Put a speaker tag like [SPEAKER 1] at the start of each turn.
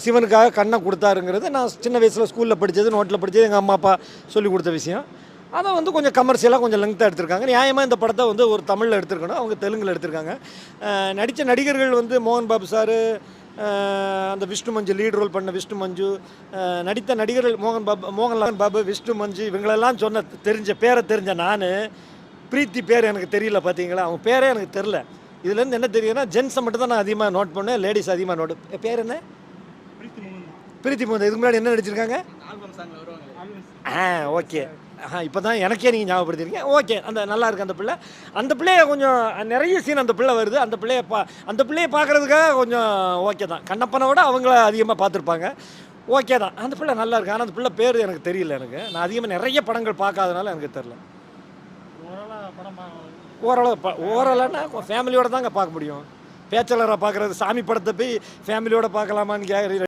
[SPEAKER 1] சிவனுக்காக கண்ணை கொடுத்தாருங்கிறது நான் சின்ன வயசில் ஸ்கூலில் படித்தது, நோட்டில் படித்தது, எங்கள் அம்மா அப்பா சொல்லி கொடுத்த விஷயம். அதை வந்து கொஞ்சம் கமர்ஷியலாக கொஞ்சம் லெங்க்தாக எடுத்திருக்காங்க. நியாயமாக இந்த படத்தை வந்து ஒரு தமிழில் எடுத்திருக்கணும், அவங்க தெலுங்கில் எடுத்திருக்காங்க. நடித்த நடிகர்கள் வந்து மோகன் பாபு சார், அந்த விஷ்ணு மஞ்சு லீட் ரோல் பண்ண விஷ்ணு மஞ்சு, நடித்த நடிகர்கள் மோகன்லால் பாபு, விஷ்ணு மஞ்சு, இவங்களெல்லாம் தெரிஞ்ச பேரை தெரிஞ்ச நான், பிரீத்தி பேர் எனக்கு தெரியல. பார்த்தீங்களா, அவங்க பேரே எனக்கு தெரில. இதுலேருந்து என்ன தெரியுதுன்னா, ஜென்ஸை மட்டும் தான் நான் அதிகமாக நோட் பண்ணேன், லேடிஸ் அதிகமாக நோட். பேர் என்ன? பிரீத்தி மோகன். இதுக்கு முன்னாடி என்ன நடிச்சிருக்காங்க? ஓகே. இப்போ தான் எனக்கே நீங்கள் ஞாபகப்படுத்திருக்கீங்க. ஓகே, அந்த நல்லா இருக்குது அந்த பிள்ளை. அந்த பிள்ளைய கொஞ்சம் நிறைய சீன் அந்த பிள்ளை வருது. அந்த பிள்ளையை பார்க்குறதுக்காக கொஞ்சம் ஓகே தான். கண்ணப்பனை விட அவங்கள அதிகமாக பார்த்துருப்பாங்க. ஓகே தான், அந்த பிள்ளை நல்லா இருக்குது. ஆனால் அந்த பிள்ளை பேர் எனக்கு தெரியல. எனக்கு நான் அதிகமாக நிறைய படங்கள் பார்க்காதனால எனக்கு தெரில. ஓரளவுனா ஃபேமிலியோடு தாங்க பார்க்க முடியும். பேச்சலராக பார்க்குறது, சாமி படத்தை போய் ஃபேமிலியோடு பார்க்கலாமான்னு